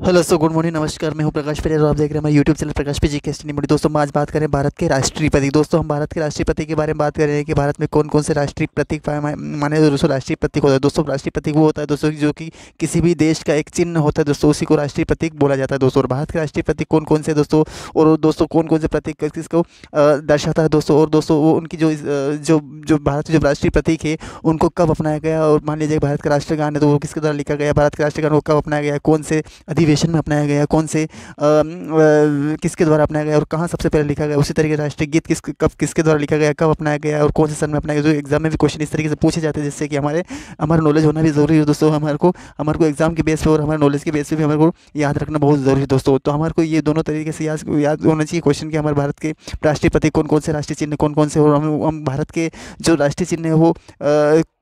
Hello so good morning नमस्कार। मैं हूं प्रकाश पेरेरा और आप देख रहे हैं हमारे यूट्यूब चैनल प्रकाश पे जी के स्टडी मोडी। दोस्तों हम आज बात करें भारत के राष्ट्रीय प्रतीक। दोस्तों हम भारत के राष्ट्रीय प्रतीक के बारे में बात कर रहे हैं कि भारत में कौन कौन से राष्ट्रीय प्रतीक माने दोस्तों राष्ट्रीय प्रतीक होता है। दोस्तों राष्ट्रीय प्रतीक वो होता है दोस्तों जो कि किसी भी देश का एक चिन्ह होता है दोस्तों, उसी को राष्ट्रीय प्रतीक बोला जाता है दोस्तों। और भारत के राष्ट्रीय प्रतीक कौन कौन से दोस्तों, और दोस्तों कौन कौन से प्रतीक किसको दर्शाता है दोस्तों, और दोस्तों वो उनकी जो जो भारत के जो राष्ट्रीय प्रतीक है उनको कब अपनाया गया। और मान लीजिए भारत का राष्ट्रगान है तो वो किसके द्वारा लिखा गया, भारत के राष्ट्रगान को कब अपनाया गया, कौन से अधिवेशन में अपनाया गया, कौन से किसके द्वारा अपनाया गया और कहाँ सबसे पहले लिखा गया। उसी तरीके से राष्ट्रीय गीत कब किसके द्वारा लिखा गया, कब अपनाया गया और कौन से सन में अपनाया गया। जो एग्जाम में भी क्वेश्चन इस तरीके से पूछे जाते हैं जिससे कि हमारा नॉलेज होना भी ज़रूरी है दोस्तों। हमारे को एग्जाम के बेस पे और हमारे नॉलेज के बेस पे भी हमारे को याद रखना बहुत ज़रूरी है दोस्तों। तो हमारे को ये दोनों तरीके से याद होना चाहिए क्वेश्चन कि हमारे भारत के राष्ट्रीय प्रतीक कौन कौन से, राष्ट्रीय चिन्ह कौन कौन से, और हम भारत के जो राष्ट्रीय चिन्ह है वो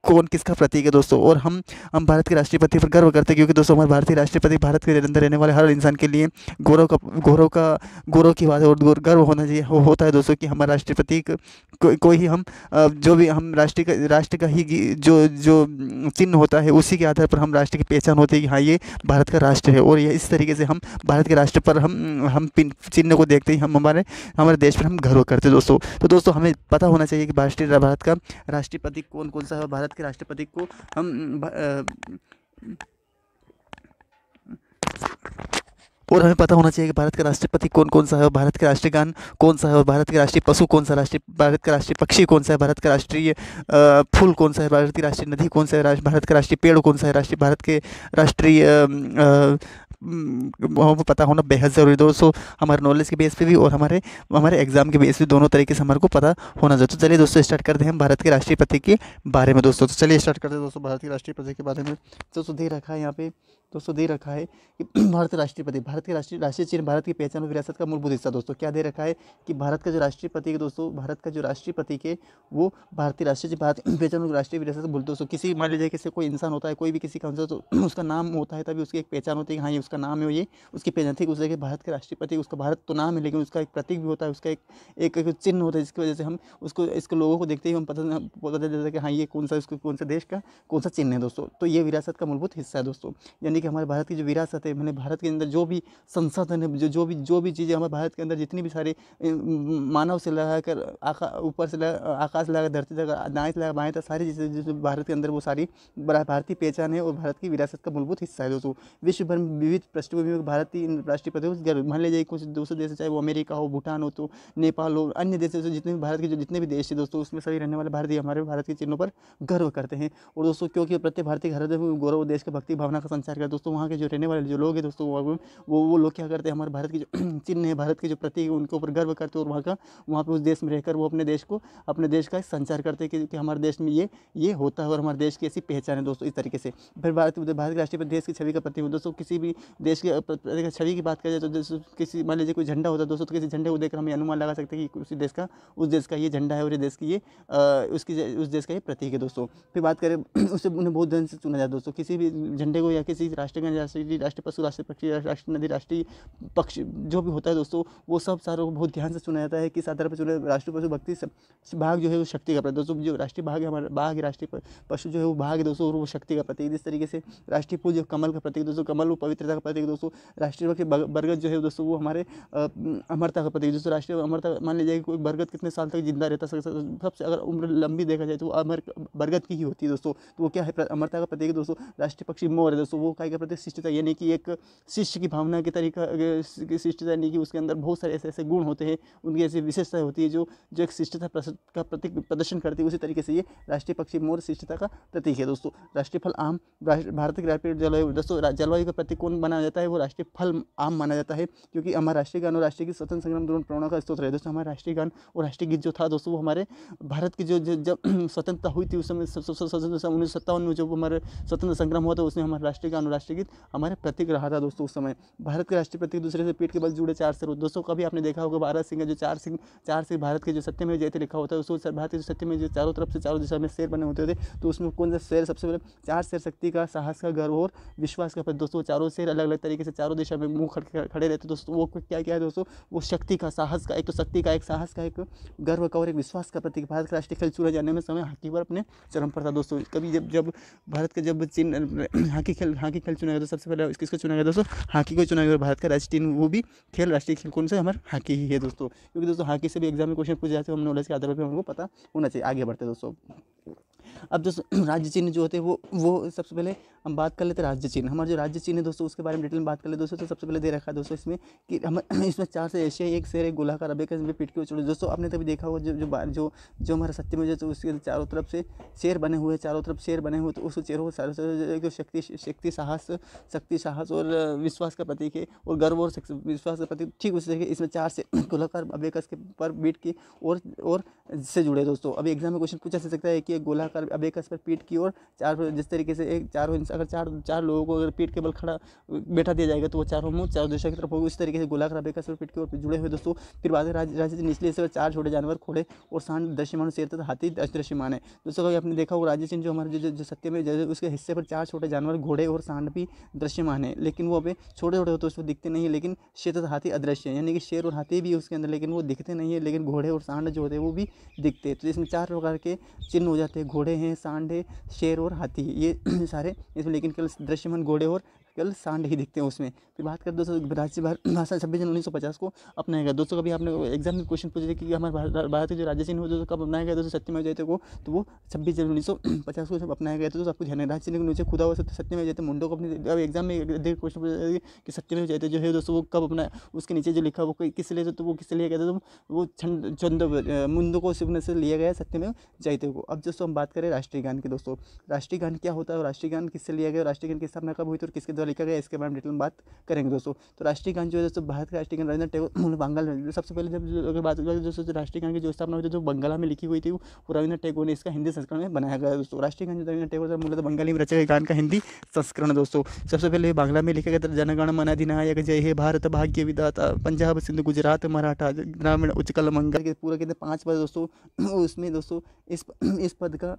कौन किसका प्रतीक है दोस्तों। और हम भारत के राष्ट्रीय प्रतीक पर गर्व करते हैं क्योंकि दोस्तों हमारे भारतीय राष्ट्रीय प्रतीक भारत के अंदर रहने वाले हर इंसान के लिए गौरव की बात है और गर्व होना चाहिए होता है दोस्तों कि हमारा राष्ट्रीय प्रतीक कोई ही हम जो भी हम राष्ट्र का ही जो जो चिन्ह होता है उसी के आधार पर हम राष्ट्र की पहचान होती है कि हाँ ये भारत का राष्ट्र है। और ये इस तरीके से हम भारत के राष्ट्र पर हम चिन्ह को देखते ही हम हमारे हमारे देश पर हम गर्व करते हैं दोस्तों। तो दोस्तों हमें पता होना चाहिए कि भारत का राष्ट्रीय प्रतीक कौन कौन सा है। भारत के राष्ट्रीय प्रतीक को हम और हमें पता होना चाहिए कि भारत का राष्ट्रीय प्रतीक कौन कौन सा है, भारत का राष्ट्रीय गान कौन सा है, और भारत के राष्ट्रीय पशु कौन सा, भारत का राष्ट्रीय पक्षी कौन सा है, भारत का राष्ट्रीय फूल कौन सा है, भारत की राष्ट्रीय नदी कौन सा है, भारत का राष्ट्रीय पेड़ कौन सा है, भारत के राष्ट्रीय हमें पता होना बेहद ज़रूरी है दोस्तों। हमारे नॉलेज के बेस पे भी और हमारे हमारे एग्जाम के बेस पे दोनों तरीके से हमारे को पता होना चाहिए। तो चलिए दोस्तों स्टार्ट करते हैं हम भारत के राष्ट्रीय प्रतीक के बारे में दोस्तों। तो चलिए स्टार्ट करते हैं दोस्तों भारत के राष्ट्रीय प्रतीक के बारे में। दोस्तों दे रखा है यहाँ पे, दोस्तों दे रखा है कि भारत के राष्ट्रीय प्रतीक, भारत के राष्ट्रीय चिन्ह भारत की पहचान और विरासत का मूलभूत हिस्सा। दोस्तों क्या दे रखा है कि भारत का जो राष्ट्रीय प्रतीक है दोस्तों, भारत का जो राष्ट्रीय प्रतीक है वो भारतीय राष्ट्रीय भारत की पहचान और राष्ट्रीय विरासत बोलते दोस्तों। किसी मान लीजिए किसी कोई इंसान होता है, कोई भी किसी का होता है तो उसका नाम होता है तभी उसकी एक पहचान होती है कि हाँ ये उसका नाम है, ये उसकी पहचान थी। उस जगह भारत के राष्ट्रीय प्रतीक, उसका भारत तो नाम है लेकिन उसका एक प्रतीक भी होता है, उसका एक चिन्ह होता है जिसकी वजह से हम इसके लोगों को देखते ही हम पता चल जाता है कि हाँ ये कौन सा कौन से देश का कौन सा चिन्ह है दोस्तों। तो ये विरासत का मूलभूत हिस्सा है दोस्तों। यानी कि हमारे भारत की जो विरासत है, मैंने भारत के अंदर जो भी संसाधन है, जो भी चीज़ें हमारे भारत के अंदर जितनी भी सारे मानव से लगाकर ऊपर से आकाश से लगाकर धरती तक, दाएं से लगा बाएं तक सारी चीज़ें जो भारत के अंदर वो सारी भारतीय पहचान है और भारत की विरासत का मूलभूत हिस्सा है दोस्तों। विश्व भर में विविध पृष्ठभूमि में भारतीय राष्ट्रीय प्रतीक मान लीजिए कुछ दूसरे देश चाहे वो अमेरिका हो, भूटान हो, तो नेपाल हो, अन्य देशों से जितने भी भारत के जो जितने भी देश है दोस्तों उसमें सभी रहने वाले भारतीय हमारे भारत के चिन्हों पर गर्व करते हैं। और दोस्तों क्योंकि प्रत्येक भारतीय हृदय में गौरव देश के भक्ति भावना का संचार करते हैं दोस्तों। वहाँ के जो रहने वाले जो लोग हैं दोस्तों वो लोग क्या करते हैं, हमारे भारत की जो चिन्ह है, भारत के जो प्रतीक है उनके ऊपर गर्व करते हैं और वहाँ पे उस देश में रहकर वो अपने देश का संचार करते हैं कि हमारे देश में ये होता है और हमारे देश की ऐसी पहचान है दोस्तों। इस तरीके से फिर भारत के राष्ट्रीय देश की छवि का प्रतीक दोस्तों। किसी भी देश की छवि की बात करें तो किसी मान लीजिए कोई झंडा होता है दोस्तों, तो किसी झंडे को देखकर हम अनुमान लगा सकते हैं कि उस देश का ये झंडा है और ये देश की ये उस देश का ये प्रतीक है दोस्तों। फिर बात करें उससे उन्हें बहुत ढंग से चुना जाता है दोस्तों। किसी भी झंडे को या किसी राष्ट्रगान, राष्ट्रीय पशु, राष्ट्रीय पक्षी, राष्ट्रीय नदी, राष्ट्रीय पक्षी जो भी होता है दोस्तों वो सब सारों को बहुत ध्यान से चुना जाता है। किस आधार पर चुना, राष्ट्रीय पशु भक्ति बाघ जो है वो शक्ति का प्रतीक दोस्तों। जो राष्ट्रीय बाघ है हमारा बाघ है, राष्ट्रीय पशु जो है वो बाघ है दोस्तों और वो शक्ति का प्रतीक। इस तरीके से राष्ट्रीय फूल जो कमल का प्रतीक दोस्तों, कमल वो पवित्रता का प्रतीक दोस्तों। राष्ट्रीय पक्षी बरगद जो है दोस्तों वो हमारे अमरता का प्रतीक दोस्तों। राष्ट्रीय अमरता मान लीजिए कोई बरगद कितने साल तक जिंदा रहता है, सबसे अगर उम्र लंबी देखा जाए तो अमर बरगद की ही होती है दोस्तों। तो वो क्या है, अमरता का प्रतीक है दोस्तों। राष्ट्रीय पक्षी मोर है दोस्तों, वो काय का प्रतीक शिष्टता, यानी कि एक शिष्य की भावना के तरीका शिष्टता, यानी कि उसके अंदर बहुत सारे ऐसे गुण होते हैं, उनकी ऐसी विशेषता होती है जो एक शिष्टता का प्रतीक प्रदर्शन करती है। उसी तरीके से ये राष्ट्रीय पक्षी मोर शिष्टता का प्रतीक है दोस्तों। राष्ट्रीय फल आम, भारत की राष्ट्रीय जलवायु दोस्तों, जलवायु का प्रतीक कौन माना जाता है, वो राष्ट्रीय फल आम माना जाता है क्योंकि हमारा राष्ट्रीय गान और राष्ट्रीय गीत स्वतंत्र संग्राम दोनों प्रेरणा का स्रोत रहे दोस्तों। हमारा राष्ट्रीय गान और राष्ट्रीय गीत जो था दोस्तों वो हमारे भारत की जो जब स्वतंत्रता हुई थी उस समय 1957 में जो हमारे स्वतंत्र संग्राम हुआ था उसमें हमारा राष्ट्रीय गान और राष्ट्रीय गीत हमारे प्रतीक रहा था दोस्तों। उस समय भारत के राष्ट्रीय प्रतीक दूसरे से पीठ के बल जुड़े चार सिर दोस्तों। कभी आपने देखा होगा 12 सिंह जो चार सिंह भारत के जो सत्यमेव जयते लिखा होता है उसको भारत के जो सत्यमेव जो चारों तरफ से चारों दिशा में शेर बने होते थे, तो उसमें कौन सा शेर सबसे पहले, चार शेर शक्ति का, साहस का, गर्व और विश्वास का प्रतीक दोस्तों। चारों शेर अलग अलग तरीके से चारों दिशा में मुंह खड़े रहते दोस्तों। वो क्या क्या है दोस्तों, वो शक्ति का, साहस का, एक तो शक्ति का, एक साहस का, एक गर्व का और एक विश्वास का प्रतीक। भारत का राष्ट्रीय खेल चुने जाने में समय हॉकी पर अपने चरम पर था दोस्तों। कभी जब भारत का जब हॉकी खेल चुना गया तो सबसे पहले किसको चुना गया दोस्तों, हॉकी को चुना गया भारत का राष्ट्रीय टीम, वो भी खेल राष्ट्रीय खेल कौन सा हमारा हॉकी ही है दोस्तों, क्योंकि दोस्तों हॉकी से भी एग्जाम में क्वेश्चन पूछे जाते हैं, हम नॉलेज के आधार पर हमको पता होना चाहिए। आगे बढ़ते हैं दोस्तों। अब दोस्तों राज्य चिन्ह जो होते हैं वो सबसे पहले हम बात कर लेते हैं राज्य चिन्ह। हमारा जो राज्य चिन्ह है दोस्तों उसके बारे में डिटेल में बात कर ले दोस्तों। तो सबसे पहले दे रखा है दोस्तों इसमें कि हम इसमें 4 से एशिया, एक शेर, एक गोलाकार अबेकस में पीठ के चुड़े। दोस्तों आपने तभी देखा होगा जो हमारा सत्य में जो उसके चारों तरफ से शेर बने हुए, चारों तरफ शेर बने हुए, तो उस चेहरों जो शक्ति साहस और विश्वास का प्रतीक है, और गर्व और विश्वास का प्रतीक। ठीक उसी तरीके इसमें 4 से गोलाकार अबेकस के पर पीठ की और से जुड़े दोस्तों। अभी एग्जाम में क्वेश्चन पूछा जा सकता है कि एक गोलाकार अबेकस पर पीठ की ओर 4, जिस तरीके से एक अगर चार लोगों को अगर पीठ के बल खड़ा बैठा दिया जाएगा तो वो चारों मुंह चारों दिशा की तरफ होगी। इस तरीके से गोलाकार अबेकस पर पीठ की ओर जुड़े हुए दोस्तों। फिर बाद में राज्य निचले से 4 छोटे जानवर घोड़े और सांड दृश्यमान, शेर तथा हाथी दृश्यमान है दोस्तों। कभी आपने देखा होगा राज्य चिन्ह जो हमारे जो सत्य में उसके हिस्से पर 4 छोटे जानवर घोड़े और सांड भी दृश्यमान है, लेकिन वो अभी छोटे छोटे होते उसको दिखते नहीं है, लेकिन शेर तथा हाथी अदृश्य है, यानी कि शेर और हाथी भी उसके अंदर, लेकिन वो दिखते नहीं है, लेकिन घोड़े और सांड जो होते हैं वो भी दिखते हैं। तो इसमें 4 प्रकार के चिन्ह हो जाते हैं, घोड़े हैं, सांड है, शेर और हाथी, ये सारे इसमें, लेकिन केवल दृश्यमान घोड़े और केवल सांड ही दिखते हैं उसमें। फिर बात करें दोस्तों राज्य भाषा 26 जनवरी 1950 को अपनाया गया दोस्तों। कभी आपने एग्जाम में क्वेश्चन पूछे थे कि हमारे भारत के जो राज्य चिन्ह हो दोस्तों कब अपनाया गया दोस्तों, सत्यमेव जयते को, तो वो 26 जनवरी 1950 को जब अपनाया गया था। तो आपको ध्यान है राज्य चिन्ह के नीचे खुदा हुआ सत्यमेव जयते मुंडो को अपने एग्जाम में क्वेश्चन पूछा कि सत्यमेव जयते जो है दोस्तों वो कब अपना, उसके नीचे जो लिखा वो किस लिए, तो वो किस लिए गया था, तो वो चंद मुंडो को से लिया गया सत्यमेव जयते को। अब दोस्तों हम बात करें राष्ट्रीय गान की दोस्तों। राष्ट्रीय गान क्या होता है और राष्ट्रीय गान किससे लिया गया, राष्ट्रीय गान की स्थापना कब हुई थी और किसके द्वारा लिखा गया, इसके बारे में डिटेल में बात करेंगे दोस्तों। तो राष्ट्रीय गान जो है दोस्तों भारत का राष्ट्रीय गान रविंद्रनाथ टैगोर बंगाल में सबसे पहले जब अगर बात करें दोस्तों राष्ट्रीय गान की जो स्थापना हुई थी जो बंगाला में लिखी हुई थी वो रविंद्रनाथ टैगोर ने इसका हिंदी संस्करण में बनाया गया दोस्तों। राष्ट्रीय गान जो रविंद्रनाथ टैगोर मूलतः बंगाली में रचा गया गान का हिंदी संस्करण दोस्तों। सबसे पहले बांग्ला में लिखा गया था जनगण मन अधिनायक जय हे भारत भाग्य विधाता, पंजाब सिंध गुजरात मराठा ग्रामीण उत्कल मंगल के पूरा कहते 5 पद दोस्तों। उसमें दोस्तों इस पद का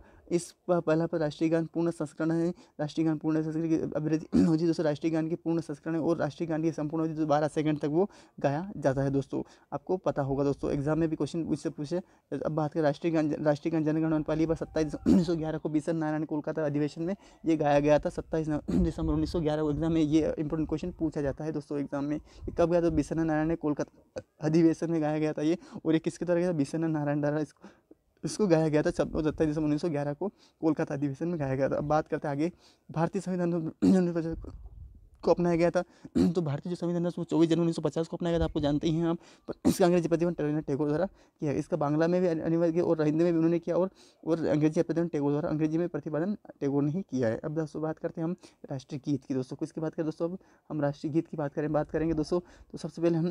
पहला पद राष्ट्रीय गान पूर्ण संस्करण है। राष्ट्रीय गान पूर्ण संस्करण की अभिवृद्धि हो जी दोस्तों, राष्ट्रीय गान की पूर्ण संस्करण है और राष्ट्रीय गान की संपूर्ण अवधि 12 सेकंड तक वो गाया जाता है दोस्तों। आपको पता होगा दोस्तों, एग्जाम में भी क्वेश्चन उससे पूछे। अब बात करें राष्ट्रीय गान जनगण मन पहली बार 27 1911 को बीसन नारायण कोलकाता अधिवेशन में ये गाया गया था। 27 दिसंबर 1911 को एग्जाम में ये इंपॉर्टेंट क्वेश्चन पूछा जाता है दोस्तों एग्जाम में। कब गया था, बीसन नारायण ने कोलकाता अधिवेशन में गाया गया था ये, और ये किसके द्वारा गया था, बीसन नारायण द्वारा इसको गाया गया था 27 दिसंबर 1911 को कोलकाता अधिवेशन में गाया गया था। अब बात करते हैं आगे भारतीय संविधान को अपनाया गया था। तो भारतीय जो संविधान है वो 24 जनवरी 1950 को अपनाया गया था, आपको जानते ही हैं आप। पर इसका अंग्रेजी प्रतिबंध रविंद्रनाथ टैगोर द्वारा किया। इसका बांग्ला में भी अनिवार्य किया और हिंदी में भी उन्होंने किया, और अंग्रेजी प्रतिबंध टैगोर द्वारा, अंग्रेजी में प्रतिपादन टैगोर ने ही किया है। अब दोस्तों बात करते हैं हम राष्ट्रीय गीत की दोस्तों। किसकी बात करें दोस्तों, अब हम राष्ट्रीय गीत की बात करेंगे दोस्तों। तो सबसे पहले हम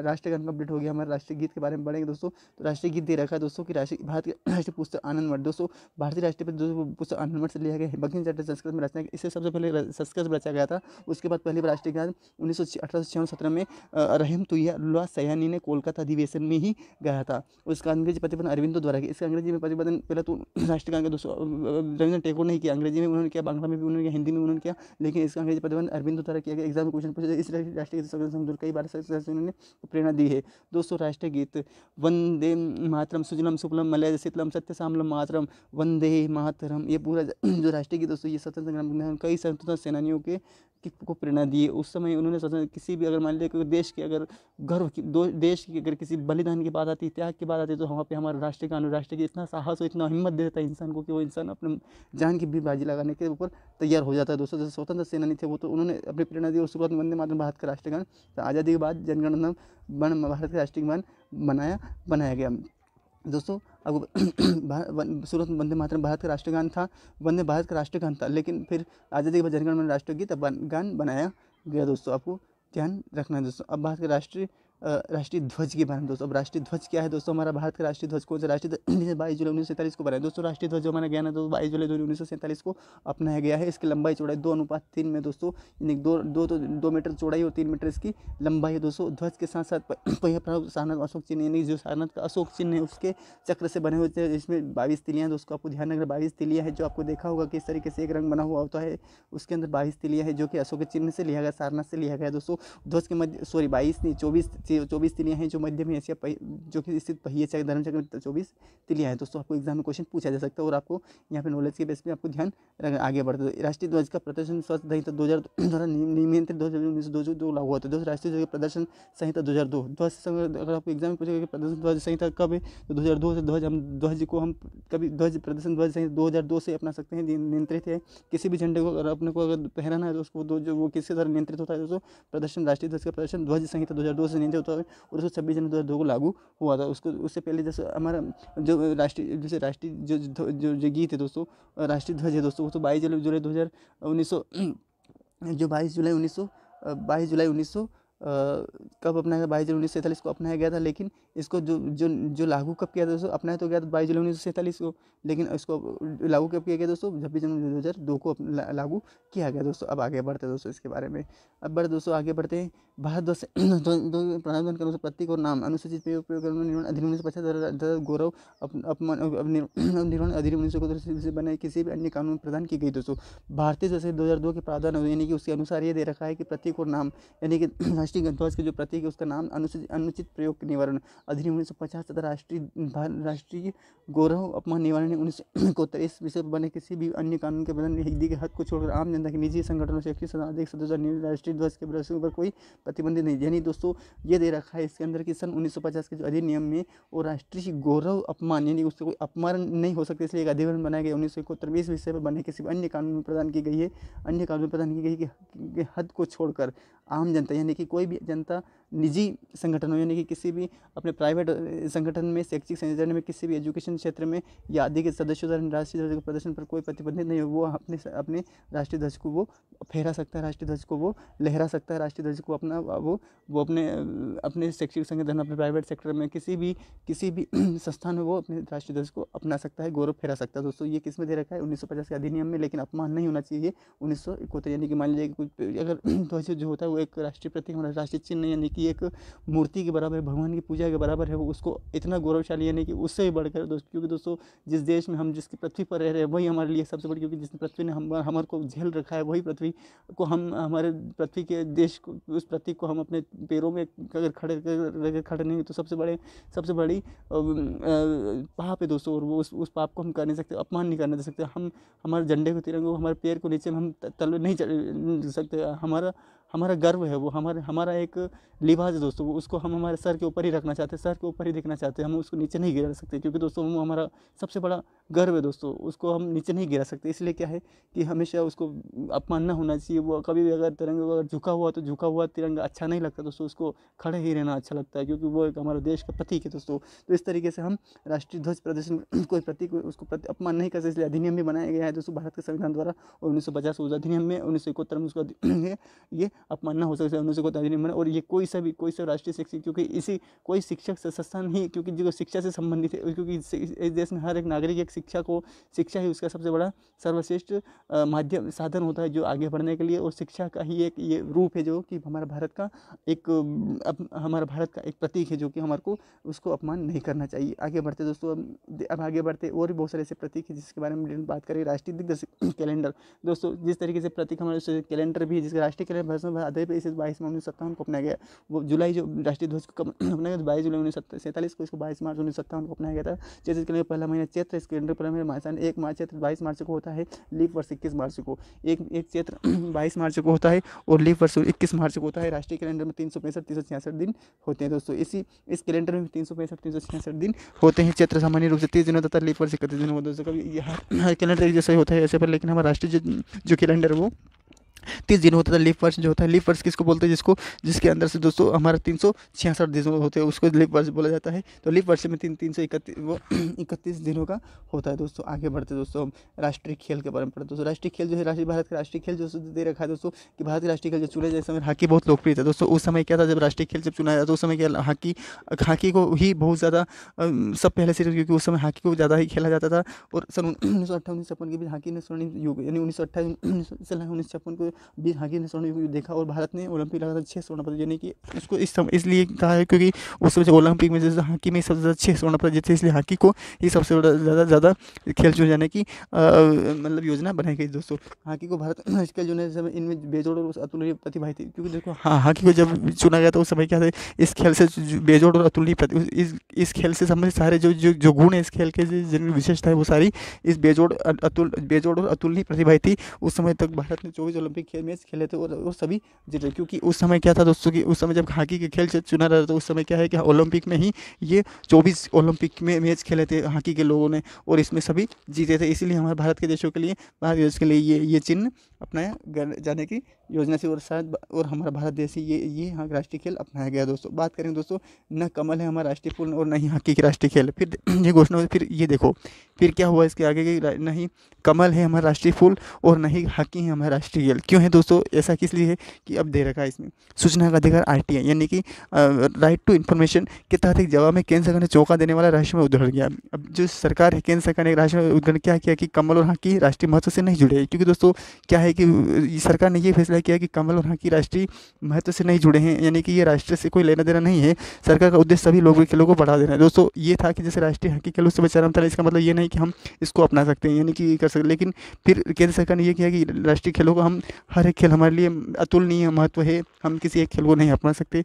राष्ट्रीय गान कंप्लीट हो गया, हमारे राष्ट्रीय गीत के बारे में पढ़ेंगे दोस्तों। तो राष्ट्रीय गीत दे रखा है दोस्तों कि भारत के राष्ट्रीय पुस्तक आनंदमठ दोस्तों, भारतीय राष्ट्रीय पुस्तक आनंदमठ से लिया गया बंकिम चंद्र संस्कृत में रचना, इसे सबसे पहले संस्कृत में रचा गया था। उसके बाद पहली राष्ट्रीय गान 1817 में रहीम तुल्ला सयानी ने कोलकाता अधिवेशन में ही गाया था। उसका अंग्रेजी प्रतिपादन अरविंदो द्वारा किया। इसका अंग्रेजी में प्रतिपादन पहले तो राष्ट्रीय गान का दोस्तों रविंद्रनाथ टैगोर ने किया, अंग्रेजी में उन्होंने किया, बांग्ला में भी उन्होंने किया, हिंदी में उन्होंने किया, लेकिन इसका अंग्रेजी प्रतिपादन अरविंदो द्वारा किया गया। एग्जाम में क्वेश्चन पूछा, इस राष्ट्रीय गीत कई बार उन्होंने प्रेरणा दी है दोस्तों। राष्ट्रीय गीत वंदे मातरम सुजलम सुफलम मलय शीतलम सत्य सामलम मातरम वंदे मातरम, ये पूरा जो राष्ट्रीय गीत दोस्तों ये स्वतंत्र संग्राम कई स्वतंत्रता सेनानियों को प्रेरणा दी। उस समय उन्होंने किसी भी अगर मान लिया देश के अगर गर्व की देश की अगर किसी बलिदान की बात आती, त्याग की बात आती, तो वहाँ पे हमारा राष्ट्रीय गान राष्ट्रीय गीत इतना साहस और इतना हिम्मत दे देता है इंसान को कि वो इंसान अपने जान की भी बाजी लगाने के ऊपर तैयार हो जाता है दोस्तों। जैसे स्वतंत्र सेनानी थे वो, तो उन्होंने अपनी प्रेरणा दी और शुरुआत में वंदे मातरम भारत का राष्ट्रीय गान, तो आज़ादी के बाद जनगण मन भारत का राष्ट्रीय गान बनाया गया दोस्तों। अब शुरुआत में वंदे मातरम भारत का राष्ट्रीय गान था, वंदे भारत का राष्ट्रीय गान था, लेकिन फिर आज़ादी के बाद जनगण मन राष्ट्रीय गीत गान बनाया गया दोस्तों, आपको ध्यान रखना है दोस्तों। अब बात करें राष्ट्रीय ध्वज के बारे में दोस्तों। अब राष्ट्रीय ध्वज क्या है दोस्तों, हमारा भारत का राष्ट्रीय ध्वज कौन सा, राष्ट्रीय 22 जुलाई 1947 को बनाया दोस्तों। राष्ट्रीय ध्वज जो हमारा ज्ञान है तो 22 जुलाई 1947 को अपनाया गया है। इसकी लंबाई चौड़ाई 2:3 में दोस्तों, यानी 2 मीटर चौड़ाई और 3 मीटर इसकी लंबाई है दोस्तों। ध्वज के साथ साथ सारनाथ अशोक चिन्ह, यानी जो सारनाथ का अशोक चिन्ह है उसके चक्र से बने हुए थे, जिसमें 22 तिलियाँ हैं दोस्तों। आपको ध्यान रखना 22 तिलियाँ है, जो आपको देखा होगा किस तरीके से एक रंग बना हुआ होता है, उसके अंदर 22 तिलियाँ है जो कि अशोक के चिन्ह से लिया गया, सारनाथ से लिया गया दोस्तों। ध्वज के मध्य 22 नहीं 24 24 तिलियाँ हैं जो मध्य एशिया जो कि स्थित पहिए चक्र धर्म चक्र में 24 तिलियाँ हैं दोस्तों। आपको एग्जाम में क्वेश्चन पूछा जा सकता है और आपको यहाँ पे नॉलेज के बेस पे आपको ध्यान रखना। आगे बढ़ते तो राष्ट्रीय ध्वज का प्रदर्शन संहिता 2000 द्वारा नियंत्रित 2019 लागू होता है दोस्तों। राष्ट्रीय ध्वज प्रदर्शन संहिता 2002 ध्वज, अगर आपको एग्जाम में पूछेगा कि प्रदर्शन ध्वज संहिता कब है तो 2002 से ध्वज को हम कभी ध्वज प्रदर्शन ध्वज संहिता 2002 से अपना सकते हैं, नियंत्रित है। किसी भी झंडे को अगर अपने को अगर पहनाना है तो उसको जो वो किसके द्वारा नियंत्रित होता है दोस्तों, प्रदर्शन राष्ट्रीय ध्वज का प्रदर्शन ध्वज संहिता 2002 से नियंत्रित होता है और उसको 26 जनवरी 2002 को लागू हुआ था। उसको उससे पहले जैसे हमारा जो राष्ट्रीय जैसे राष्ट्रीय जो गीत है दोस्तों, राष्ट्रीय ध्वज है दोस्तों, वो तो 22 जुलाई 2019 जो 22 जुलाई 1900 कब अपनाया, 22 जुलाई 1947 को अपनाया गया था। लेकिन इसको जो जो जो लागू कब किया था दोस्तों, अपनाया तो गया था 22 जुलाई 1947 को, लेकिन इसको लागू कब किया गया दोस्तों, 26 जनवरी 2002 को लागू किया गया दोस्तों। अब आगे बढ़ते हैं दोस्तों इसके बारे में। अब बढ़ते दोस्तों आगे बढ़ते हैं। भारत ध्वज प्रावधान के अनुसार प्रतीक और नाम अनुसूचित निर्माण अधिनियम 1950 गौरव निर्माण अधिनियम 1970 से बने किसी भी अन्य कानून प्रदान की गई दोस्तों। भारतीय ध्वज 2002 के प्रावधान यानी कि उसके अनुसार ये दे रखा है कि प्रतीक और नाम यानी कि राष्ट्रीय ध्वज के जो प्रतीक है उसका नाम अनुचित प्रयोग निवारण अधिनियम 1950 तथा राष्ट्रीय गौरव अपमान निवारण 1971 इस विषय पर बने किसी भी अन्य कानून के प्रधान हिंदी के हद को छोड़कर आम जनता के निजी संगठनों से अधिक सदस्य राष्ट्रीय ध्वज के प्रदर्शन पर कोई प्रतिबंधित नहीं। यानी दोस्तों ये दे रखा है इसके अंदर कि सन 1950 के जो अधिनियम में और राष्ट्रीय गौरव अपमान यानी उससे कोई अपमान नहीं हो सकता, इसलिए एक अधिनियम बनाया गया 1971 इस विषय पर बने किसी भी अन्य कानून में प्रदान की गई है, अन्य कानून प्रदान की गई कि हद को छोड़कर आम जनता यानी कि कोई भी जनता निजी संगठनों यानी कि किसी भी अपने प्राइवेट संगठन में, शैक्षिक संगठन में, किसी भी एजुकेशन क्षेत्र में या आदि के सदस्यों द्वारा राष्ट्रीय ध्वज के प्रदर्शन पर कोई प्रतिबंधित नहीं है। वो अपने राष्ट्रीय ध्वज को वो फहरा सकता है, राष्ट्रीय ध्वज को वो लहरा सकता है, राष्ट्रीय ध्वज को अपना वो अपने शैक्षिक संगठन, अपने प्राइवेट सेक्टर में किसी भी संस्थान में वो अपने राष्ट्रीय ध्वज को अपना सकता है, गौरव फहरा सकता है दोस्तों। ये किस में दे रखा है 1950 के अधिनियम में, लेकिन अपमान नहीं होना चाहिए 1971 यानी कि मान लीजिए कुछ अगर ध्वज जो होता है वो एक राष्ट्रीय प्रतीक हमारा राष्ट्रीय चिन्ह यानी कि एक मूर्ति के बराबर, भगवान की पूजा के बराबर है, वो उसको इतना गौरवशाली यानी कि उससे भी बढ़कर दोस्तों, क्योंकि दोस्तों जिस देश में हम जिसकी पृथ्वी पर रह रहे हैं वही हमारे लिए सबसे बड़ी, क्योंकि जिस पृथ्वी ने हमारे को झेल रखा है वही पृथ्वी को हम हमारे पृथ्वी के देश को उस प्रतीक को हम अपने पैरों में अगर खड़े नहीं तो सबसे बड़ी पाप है दोस्तों। और वो उस पाप को हम कर नहीं सकते, अपमान नहीं करने दे सकते। हम हमारे झंडे को, तिरंगे को, हमारे पैर को नीचे में हम तल नहीं चढ़ सकते। हमारा गर्व है वो, हमारा एक लिबास है दोस्तों, उसको हम हमारे सर के ऊपर ही रखना चाहते हैं, सर के ऊपर ही देखना चाहते हैं, हम उसको नीचे नहीं गिरा सकते, क्योंकि दोस्तों वो हमारा सबसे बड़ा गर्व है दोस्तों, उसको हम नीचे नहीं गिरा सकते। इसलिए क्या है कि हमेशा उसको अपमान ना होना चाहिए। वो कभी भी अगर तिरंगा अगर झुका हुआ तो झुका हुआ तिरंगा अच्छा नहीं लगता दोस्तों, उसको खड़े ही रहना अच्छा लगता है, क्योंकि वो एक हमारा देश का प्रतीक है दोस्तों। तो इस तरीके से हम राष्ट्रीय ध्वज प्रदर्शन कोई प्रतीक उसको अपमान नहीं कर सकते, इसलिए अधिनियम भी बनाया गया है दोस्तों भारत के संविधान द्वारा। और 1950 उस अधिनियम में 1971 में उसका ये अपमान ना हो सकता 1971 अधिनियम में। और ये कोई सा राष्ट्रीय शिक्षक, क्योंकि इसी कोई शिक्षक संस्थान ही, क्योंकि जो शिक्षा से संबंधित है, क्योंकि इस देश में हर एक नागरिक एक शिक्षा ही उसका सबसे बड़ा सर्वश्रेष्ठ माध्यम साधन होता है जो आगे बढ़ने के लिए। और शिक्षा का ही एक ये रूप है जो कि हमारा भारत का एक प्रतीक है, जो कि हमारे को उसको अपमान नहीं करना चाहिए। आगे बढ़ते दोस्तों, अब आगे बढ़ते और भी बहुत सारे ऐसे प्रतीक है जिसके बारे में बात करें। राष्ट्रीय दिग्गज कैलेंडर दोस्तों, जिस तरीके से प्रतीक हमारे कैलेंडर भी है, जिसका राष्ट्रीय कैलेंडर 22 मार्च 1957 को अपनाया गया। वो जुलाई जो राष्ट्रीय ध्वज को अपनाया गया 22 जुलाई 1947 को, इसको 22 मार्च 1957 को अपनाया गया था। चैत्र कैलेंडर पहला महीना चैत्र, इस कैलेंडर पहला महीना 1 मार्च चैत्र 22 मार्च को होता है। लीप वर्ष 21 मार्च को, एक चैत्र 22 मार्च को होता है और लीप वर्ष 21 मार्च को होता है। राष्ट्रीय कैलेंडर में 365-366 दिन होते हैं दोस्तों। इस कैलेंडर में 365-366 दिन होते हैं। चैत्र सामान्य रूप से 30 दिनों तथा लीप वर्ष 31 दिन होता है। कभी हर कैलेंडर एक जैसा ही होता है ऐसे पर, लेकिन हमारा राष्ट्रीय जो कैलेंडर वो 30 दिन होता था। लीप वर्ष जो होता है, लीप वर्ष किसको बोलते हैं, जिसके अंदर से दोस्तों हमारा 366 दिन होते हैं, उसको लीप वर्ष बोला जाता है। तो लीप वर्ष में 331 दिनों का होता है दोस्तों। आगे बढ़ते दोस्तों, हम राष्ट्रीय खेल के बारे में पढ़ते दोस्तों। राष्ट्रीय खेल जो है, भारत का राष्ट्रीय खेल जो दे रखा है दोस्तों कि भारत के राष्ट्रीय खेल जो चुने जाए, समय हॉकी बहुत लोकप्रिय था दोस्तों। उस समय क्या था, जब राष्ट्रीय खेल जब चुना जाता तो उस समय क्या हॉकी को ही बहुत ज़्यादा सब पहले से, क्योंकि उस समय हॉकी को ज़्यादा ही खेला जाता था। और सन 1958-1956 के बीच हॉकी ने स्वर्णिम युग यानी 1958-1956 को हॉकी ने स्वर्ण देखा और भारत ने ओलंपिक लगातार 6 स्वर्ण पदक, यानी कि उसको इस समय इसलिए कहा है क्योंकि उस समय ओलंपिक में जैसे हॉकी में सबसे ज़्यादा 6 स्वर्ण पदक जीते, इसलिए हॉकी को ही सबसे ज़्यादा खेल चुने जाने की मतलब योजना बनाई गई दोस्तों। हॉकी को भारत खेल चुने समय इनमें बेजोड़ और अतुलनीय प्रतिभागी थी, क्योंकि देखो हाँ, हॉकी को जब चुना गया तो उस समय क्या था, इस खेल से बेजोड़ और अतुलनीय इस खेल से संबंधित सारे जो गुण है इस खेल के, जिनकी विशेषता है वो सारी इस बेजोड़ और अतुलनीय प्रतिभागी थी। उस समय तक भारत ने 24 ओलंपिक खेल मैच खेले थे और वो सभी जीते, क्योंकि उस समय क्या था दोस्तों कि उस समय जब हॉकी के खेल चुना रहा था तो उस समय क्या है कि ओलंपिक में ही ये 24 ओलंपिक में मैच खेले थे हॉकी के लोगों ने और इसमें सभी जीते थे। इसीलिए हमारे भारत के देशों के लिए, भारत देश के लिए ये चिन्ह अपनाया जाने की योजना से, और शायद और हमारा भारत देश ही ये यहाँ राष्ट्रीय खेल अपनाया गया दोस्तों। बात करें दोस्तों, न कमल है हमारा राष्ट्रीय फूल और न ही हॉकी की राष्ट्रीय खेल। फिर ये घोषणा हुई, फिर ये देखो फिर क्या हुआ इसके आगे कि न ही कमल है हमारा राष्ट्रीय फूल और न ही हॉकी है हमारा राष्ट्रीय खेल। क्यों है दोस्तों? ऐसा किस लिए है कि अब दे रखा है इसमें सूचना का अधिकार RTI यानी कि राइट टू इन्फॉर्मेशन के तहत एक जवाब में केंद्र सरकार ने चौंका देने वाला राष्ट्र में उद्धरण किया। अब जो सरकार है, केंद्र सरकार ने राष्ट्र में उद्धरण क्या किया कि कमल और हॉकी राष्ट्रीय महत्व से नहीं जुड़े, क्योंकि दोस्तों क्या है कि सरकार ने ये फैसला किया कि कमल और हॉकी राष्ट्रीय महत्व से नहीं जुड़े हैं, यानी कि ये राष्ट्र से कोई लेना देना नहीं है। सरकार का उद्देश्य सभी लोगों खेलों को बढ़ा देना है दोस्तों। ये था कि जैसे राष्ट्रीय हॉकी खेल उससे बेचारा था, इसका मतलब ये नहीं कि हम इसको अपना सकते हैं, यानी कि कर सकते, लेकिन फिर केंद्र सरकार ने ये किया कि राष्ट्रीय खेलों को हम हर एक खेल हमारे लिए अतुलनीय महत्व है, हम किसी एक खेल को नहीं अपना सकते।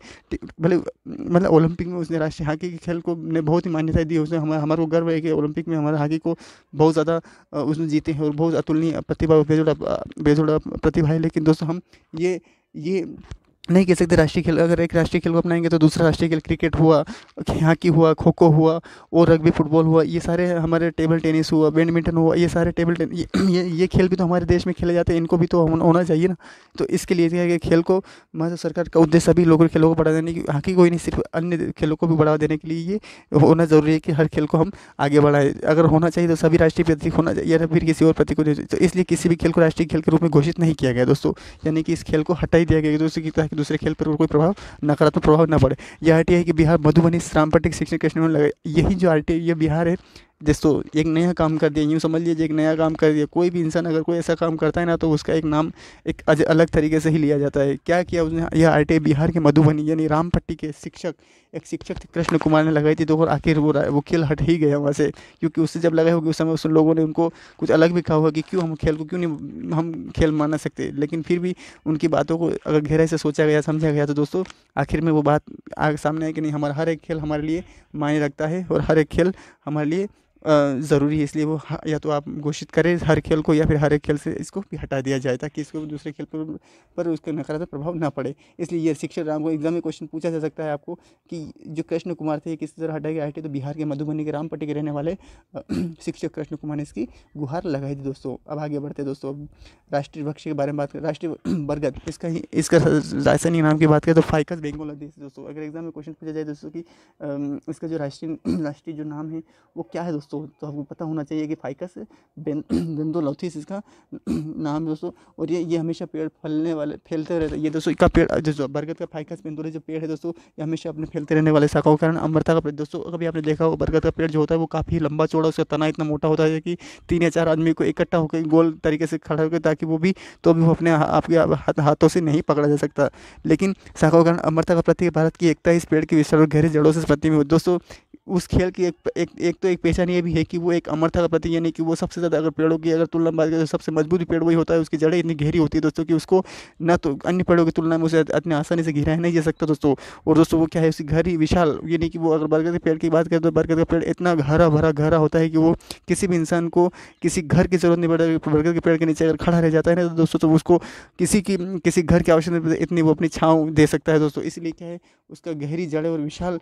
भले मतलब ओलंपिक में उसने राष्ट्रीय हॉकी के खेल को ने बहुत ही मान्यता दी, उसने हमारे को गर्व है कि ओलंपिक में हमारा हॉकी को बहुत ज़्यादा उसने जीते हैं और बहुत अतुलनीय प्रतिभा बेजोड़ प्रतिभा है। लेकिन दोस्तों हम ये नहीं कह सकते राष्ट्रीय खेल, अगर एक राष्ट्रीय खेल को अपनाएंगे तो दूसरा राष्ट्रीय खेल क्रिकेट हुआ, हॉकी हुआ, खो खो हुआ और रग्बी फुटबॉल हुआ, ये सारे हमारे टेबल टेनिस हुआ, बैडमिंटन हुआ, ये सारे ये खेल भी तो हमारे देश में खेले जाते हैं, इनको भी तो होना चाहिए ना। तो इसके लिए क्या है कि खेल को मतलब सरकार का उद्देश्य सभी लोगों के खेलों को बढ़ा देने की, हॉकी को ही नहीं सिर्फ अन्य खेलों को भी बढ़ावा देने के लिए ये होना ज़रूरी है कि हर खेल को हम आगे बढ़ाएं। अगर होना चाहिए तो सभी राष्ट्रीय प्रतीक होना चाहिए या फिर किसी और प्रतीक को, तो इसलिए किसी भी खेल को राष्ट्रीय खेल के रूप में घोषित नहीं किया गया दोस्तों, यानी कि इस खेल को हटा ही दिया गया दोस्तों, ताकि दूसरे खेल पर कोई प्रभाव नकारात्मक प्रभाव न पड़े। यह RTI की बिहार मधुबनी श्रामपट्टी शिक्षण कृष्ण में लगा, यही जो RTI ये बिहार है दोस्तों एक नया काम कर दिया, यूँ समझ लीजिए एक नया काम कर दिया। कोई भी इंसान अगर कोई ऐसा काम करता है ना तो उसका एक नाम एक अलग तरीके से ही लिया जाता है। क्या किया उसने? यह RTI बिहार के मधुबनी यानी रामपट्टी के एक शिक्षक थे कृष्ण कुमार ने लगाई थी, तो आखिर वो खेल हट ही गया वहाँ से, क्योंकि उससे जब लगाई होगी उस समय उस लोगों ने उनको कुछ अलग भी कहा होगा कि क्यों हम खेल को क्यों नहीं हम खेल माना सकते। लेकिन फिर भी उनकी बातों को अगर गहराई से सोचा गया, समझा गया, तो दोस्तों आखिर में वो बात सामने आई कि नहीं, हमारा हर एक खेल हमारे लिए मायने रखता है और हर एक खेल हमारे लिए ज़रूरी है। इसलिए वो या तो आप घोषित करें हर खेल को या फिर हर एक खेल से इसको भी हटा दिया जाए, ताकि इसको दूसरे खेल पर उसका नकारात्मक प्रभाव ना पड़े। इसलिए ये शिक्षक राम को एग्जाम में क्वेश्चन पूछा जा सकता है आपको कि जो कृष्ण कुमार थे किस तरह हटाए गए RTI, तो बिहार के मधुबनी के रामपट्टी के रहने वाले शिक्षक कृष्ण कुमार ने इसकी गुहार लगाई थी दोस्तों। अब आगे बढ़ते दोस्तों, अब राष्ट्रीय वृक्ष के बारे में बात करें, राष्ट्रीय बरगद, इसका रासायनिक नाम की बात करें तो फाइकस बेंगोलादेश दोस्तों। अगर एग्जाम में क्वेश्चन पूछा जाए दोस्तों कि इसका जो राष्ट्रीय जो नाम है वो क्या है दोस्तों, तो आपको पता होना चाहिए कि फाइकस बेंदोलॉथिस इसका नाम दोस्तों। और ये हमेशा पेड़ फैलते रहते हैं। ये दोस्तों इसका पेड़ जो बरगद का फाइकस बेंदोलॉथिस जो पेड़ है दोस्तों, ये हमेशा अपने फैलते रहने वाले शाखाओं के कारण अमरता का पेड़ दोस्तों। कभी आपने देखा होगा बरगद का पेड़ जो होता है वो काफ़ी लंबा चौड़ा, उसका तना इतना मोटा होता है कि 3 या 4 आदमी को इकट्ठा होकर गोल तरीके से खड़ा होकर, ताकि वो अपने आपके हाथों से नहीं पकड़ा जा सकता। लेकिन शाखाओं के कारण अमरता का प्रतीक भारत की एकता इस पेड़ की विशाल और गहरी जड़ों से प्रतिबिंबित हुई दोस्तों। उस खेल की एक पहचान ये भी है कि वो एक अमरता का प्रतीक, यानी कि वो सबसे ज़्यादा अगर पेड़ों की अगर तुलना बात करें तो सबसे मजबूत पेड़ वही होता है, उसकी जड़ें इतनी गहरी होती है दोस्तों कि उसको ना तो अन्य पेड़ों की तुलना में उसे इतनी आसानी से गिराया नहीं जा सकता दोस्तों। और दोस्तों वो क्या है, उसकी गहरी विशाल, यानी कि वो अगर बरगद के पेड़ की बात करें तो बरगद का पेड़ इतना हरा भरा गहरा होता है कि वो किसी भी इंसान को किसी घर की जरूरत नहीं पड़ती। बरगद के पेड़ के नीचे अगर खड़ा रह जाता है ना तो दोस्तों तो उसको किसी घर की आवश्यकता नहीं पड़ती, इतनी वो अपनी छाँव दे सकता है दोस्तों। इसलिए क्या है, उसका गहरी जड़ें और विशाल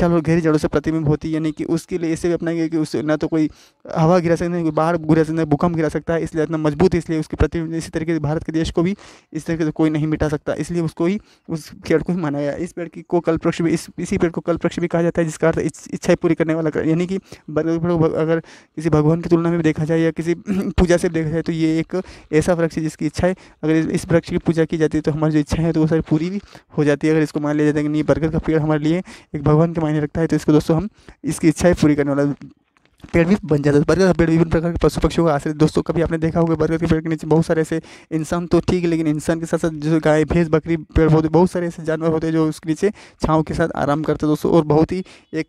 और गहरी जड़ों से प्रतिबिंब होती है, यानी कि उसके लिए ऐसे भी अपनाएंगे कि उससे ना तो कोई हवा गिरा सकता है, कोई बाढ़ गिरा सकता है, भूकंप गिरा सकता है, इसलिए इतना मजबूत है। इसलिए उसकी प्रतिबिंब इसी तरीके से भारत के देश को भी इस तरीके से कोई नहीं मिटा सकता, इसलिए उसको ही उस पेड़ को ही माना गया। इस पेड़ की को कल्पवृक्ष भी इसी पेड़ को कल्पवृक्ष भी कहा जाता है, जिसका अर्थ इच्छाएं पूरी करने वाला, यानी कि अगर किसी भगवान की तुलना में देखा जाए या किसी पूजा से देखा जाए तो ये एक ऐसा वृक्ष है जिसकी इच्छाएं, अगर इस वृक्ष की पूजा की जाती है तो हमारी जो इच्छाएं है तो वो सारी पूरी भी हो जाती है। अगर इसको मान लिया जाता है कि नहीं, बरगद का पेड़ हमारे लिए एक भगवान के मायने रखता है, तो इसको दोस्तों हम इसकी इच्छाएं पूरी करने वाला पेड़ भी बन जाता है। बरगद का पेड़ विभिन्न प्रकार के पशु पक्षियों का आश्रय। दोस्तों कभी आपने देखा होगा बरगद के पेड़ के नीचे बहुत सारे ऐसे इंसान तो ठीक है, लेकिन इंसान के साथ साथ जो गाय भैंस बकरी पेड़ पौधे बहुत सारे ऐसे जानवर होते हैं जो उसके नीचे छाँव के साथ आराम करते हैं दोस्तों, और बहुत ही एक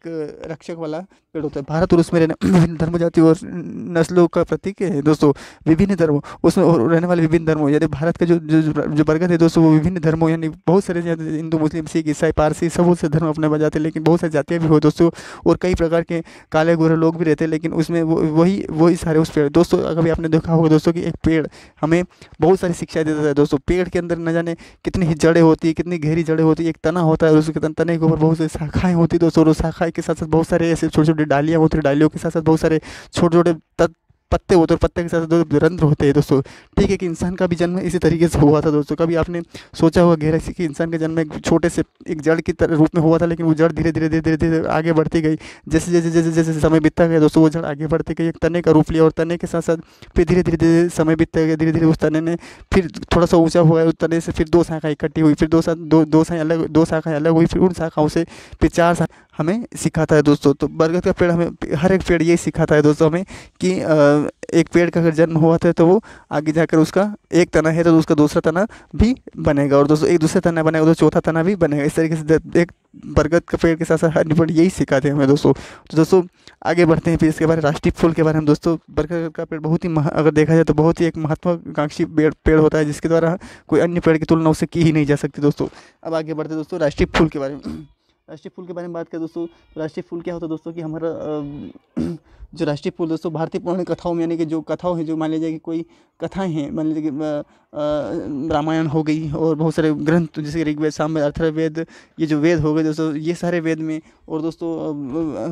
रक्षक वाला पेड़ होता है। भारत और उसमें रहने विभिन्न धर्म जाति और नस्लों का प्रतीक है दोस्तों। विभिन्न धर्मों उसमें और रहने वाले विभिन्न धर्मों, यानी भारत का जो बरगद है दोस्तों वो विभिन्न धर्मों यानी बहुत सारे हिंदू मुस्लिम सिख ईसाई पारसी सब से धर्म अपने बजाते हैं, लेकिन बहुत सारी जातियाँ भी हो दोस्तों, और कई प्रकार के काले गोरे लोग भी रहते हैं, लेकिन उसमें वही सारे उस पेड़। दोस्तों कभी आपने देखा होगा दोस्तों कि एक पेड़ हमें बहुत सारी शिक्षा देता है दोस्तों। पेड़ के अंदर न जाने कितनी ही जड़ें होती है, कितनी गहरी जड़ें होती है। एक तना होता है और उसके तने के ऊपर बहुत सारी शाखाएं होती है दोस्तों, और उस शाखाएं के साथ साथ बहुत सारे ऐसे छोटे छोटे डालियाँ होती है, डालियों के साथ साथ बहुत सारे छोटे छोटे पत्ते होते हैं, और पत्ते के साथ दो रंध्र होते हैं दोस्तों। ठीक है कि इंसान का भी जन्म इसी तरीके से हुआ था दोस्तों। कभी आपने सोचा होगा गहराई से कि इंसान का जन्म एक छोटे से एक जड़ की तरह रूप में हुआ था, लेकिन वो जड़ धीरे धीरे धीरे धीरे धीरे आगे बढ़ती गई। जैसे जैसे जैसे जैसे समय बीतता गया दोस्तों वो जड़ आगे बढ़ती गई, एक तने का रूप लिया, और तने के साथ साथ फिर धीरे धीरे धीरे समय बीतता गया। धीरे धीरे उस तने ने फिर थोड़ा सा ऊँचा हुआ, उस तने से फिर दो शाखाएँ इकट्ठी हुई, फिर दो शाखाएँ अलग हुई, फिर उन शाखाओं से फिर चार शाखाएँ हमें सिखाता है दोस्तों। तो बरगद का पेड़ हमें हर एक पेड़ यही सिखाता है दोस्तों हमें कि एक पेड़ का अगर जन्म हुआ था तो वो आगे जाकर उसका एक तना है तो उसका दूसरा तना भी बनेगा, और दोस्तों एक दूसरा तना बनेगा तो चौथा तना भी बनेगा। इस तरीके से एक बरगद का पेड़ के साथ साथ हर पेड़ यही सिखाते हैं हमें दोस्तों। तो दोस्तों आगे बढ़ते हैं फिर इसके बारे में। राष्ट्रीय फूल के बारे में दोस्तों, बरगद का पेड़ बहुत ही अगर देखा जाए तो बहुत ही एक महत्वाकांक्षी पेड़ होता है, जिसके द्वारा कोई अन्य पेड़ की तुलना उससे की ही नहीं जा सकती दोस्तों। अब आगे बढ़ते हैं दोस्तों राष्ट्रीय फूल के बारे में। राष्ट्रीय फूल के बारे में बात करें दोस्तों, राष्ट्रीय फूल क्या होता है दोस्तों कि हमारा जो राष्ट्रीय फूल दोस्तों भारतीय पौराणिक कथाओं में, यानी कि जो कथाओं हैं, जो मान लीजिए कि कोई कथाएं हैं, मान लीजिए कि रामायण हो गई और बहुत सारे ग्रंथ जैसे ऋग्वेद सामवेद अथर्ववेद, ये जो वेद हो गए दोस्तों, ये सारे वेद में, और दोस्तों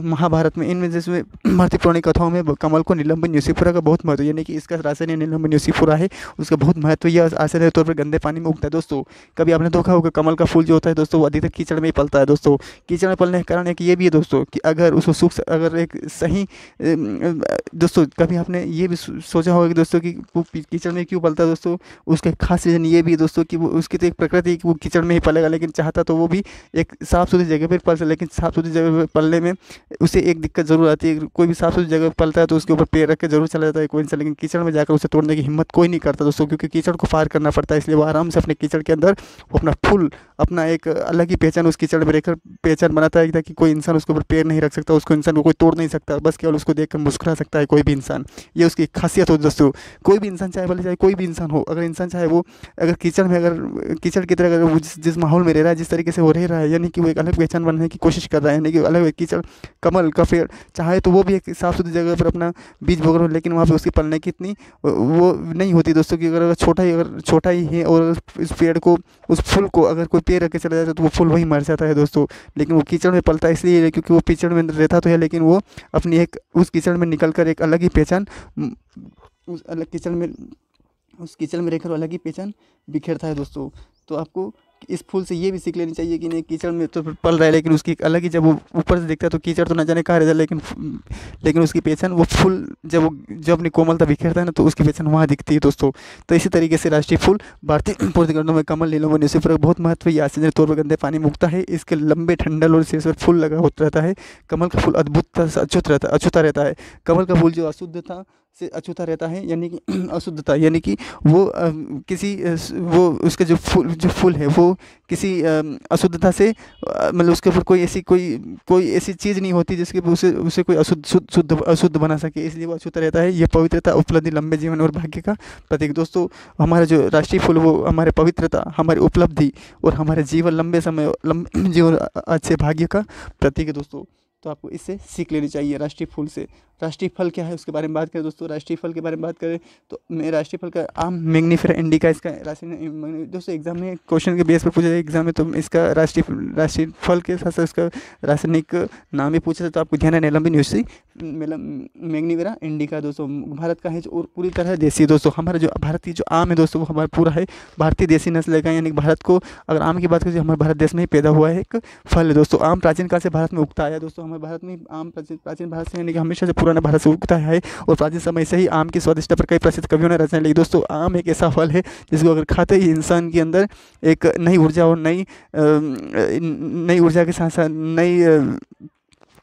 महाभारत में, इनमें जिसमें भारतीय पौराणिक कथाओं में कमल को नीलम्बन न्यूसीफुरा का बहुत महत्व, यानी कि इसका रासायनिक नीलम्बन न्यूसीफुरा है, उसका बहुत महत्व। यह रासायनिक तौर पर गंदे पानी में उगता है दोस्तों। कभी आपने देखा होगा कमल का फूल जो होता है दोस्तों वो अधिकतर कीचड़ में ही पलता है दोस्तों। कीचड़ में पलने का कारण एक ये भी है दोस्तों कि अगर उसको अगर एक सही दोस्तों कभी आपने ये भी सोचा होगा कि दोस्तों कि वो कीचड़ में क्यों पलता है दोस्तों, उसका खास रीज़न ये भी है दोस्तों कि वो उसकी तो एक प्रकृति है कि वो कीचड़ में ही पलेगा, लेकिन चाहता तो वो भी एक साफ़ सुथरी जगह पर पल सकता, लेकिन साफ़ सुथरी जगह पर पलने में उसे एक दिक्कत ज़रूर आती है। कोई भी साफ़ सुथरी जगह पर पलता है तो उसके ऊपर पैर रख के जरूर चला जाता है कोई इंसान, लेकिन कीचड़ में जाकर उसे तोड़ने की हिम्मत कोई नहीं करता दोस्तों, क्योंकि कीचड़ को पार करना पड़ता है। इसलिए वो आराम से अपने कीचड़ के अंदर वो अपना फूल अपना एक अलग ही पहचान उस कीचड़ में रहकर पहचान बनाता है, ताकि कोई इंसान उसके ऊपर पैर नहीं रख सकता, उसको इंसान को कोई तोड़ नहीं सकता, बस केवल उसको देखकर मुस्कुरा सकता है कोई भी इंसान। ये उसकी खासियत हो दोस्तों। कोई भी इंसान चाहे भले चाहे कोई भी इंसान हो, अगर इंसान चाहे वो अगर कीचड़ में अगर कीचड़ की तरह अगर वो जिस माहौल में रह रहा है, जिस तरीके से वो रह रहा है, यानी कि वो एक अलग पहचान बनाने की कोशिश कर रहा है, यानी कि अलग कीचड़ कमल का पेड़ चाहे तो वो भी एक साफ़ सुथरी जगह पर अपना बीज बोकर हो, लेकिन वहाँ पे उसकी पलने की इतनी वो नहीं होती दोस्तों कि अगर छोटा ही है और इस पेड़ को उस फूल को अगर कोई पेड़ रख के चला जाए तो वो फूल वहीं मर जाता है दोस्तों। लेकिन वो कीचड़ में पलता है इसलिए क्योंकि वो कीचड़ में रहता तो है, लेकिन वो अपनी एक उस कीचड़ में निकलकर एक अलग ही पहचान उस अलग कीचड़ में उस कीचड़ में रहकर अलग ही पहचान बिखेरता है दोस्तों। तो आपको इस फूल से ये भी सीख लेनी चाहिए कि नहीं, कीचड़ में तो पल रहा है लेकिन उसकी एक अलग ही, जब वो ऊपर से दिखता है तो कीचड़ तो न जाने कहाँ रहता है, लेकिन उसकी पहचान वो फूल जब अपनी कोमलता बिखेरता है ना तो उसकी पहचान वहाँ दिखती है दोस्तों। तो इसी तरीके से राष्ट्रीय फूल भारतीय पूर्तिकरणों में कमल नीलम न्यूसीफर का बहुत महत्व है। आश्चर्य तौर पर गंदे पानी में उगता है, इसके लंबे ठंडल और सिर पर फूल लगा होता रहता है। कमल का फूल अद्भुत अछूता रहता है। कमल का फूल जो अशुद्धता से अछूता रहता है, यानी कि अशुद्धता यानी कि वो वो उसके जो फूल है वो किसी अशुद्धता से मतलब उसके ऊपर कोई ऐसी चीज़ नहीं होती जिसके उसे कोई अशुद्ध बना सके, इसलिए वो अछूता रहता है। ये पवित्रता, उपलब्धि, लंबे जीवन और भाग्य का प्रतीक दोस्तों। हमारा जो राष्ट्रीय फूल वो हमारे पवित्रता, हमारी उपलब्धि और हमारे जीवन लंबे जीवन अच्छे भाग्य का प्रतीक है दोस्तों। तो आपको इससे सीख लेनी चाहिए राष्ट्रीय फूल से। राष्ट्रीय फल क्या है उसके बारे में बात करें दोस्तों। राष्ट्रीय फल के बारे में बात करें तो मैं राष्ट्रीय फल का आम मैग्नीफेरा इंडिका, इसका राष्ट्रीय दोस्तों एग्जाम में क्वेश्चन के बेस पर पूछा जाए एग्जाम में, तो इसका राष्ट्रीय फल के साथ साथ इसका रासायनिक नाम भी पूछा जाए तो आपको ध्यान है नीलम्बी न्यूसी मैग्नीफेरा इंडिका दोस्तों। भारत का है और पूरी तरह देसी दोस्तों। हमारा जो भारत की जो आम है दोस्तों वो हमारा पूरा है भारतीय देसी नस्ल का, यानी भारत को अगर आम की बात करें हमारे भारत देश में ही पैदा हुआ है एक फल है दोस्तों। आम प्राचीन काल से भारत में उगता आया दोस्तों। हमारे भारत में आम प्राचीन भारत से यानी कि हमेशा से पुराना भारत से उगता है और प्राचीन समय से ही आम की स्वादिष्टता पर कई प्रसिद्ध कवियों ने रचना लिखी दोस्तों। आम एक ऐसा फल है जिसको अगर खाते ही इंसान के अंदर एक नई ऊर्जा और नई ऊर्जा के साथ साथ नई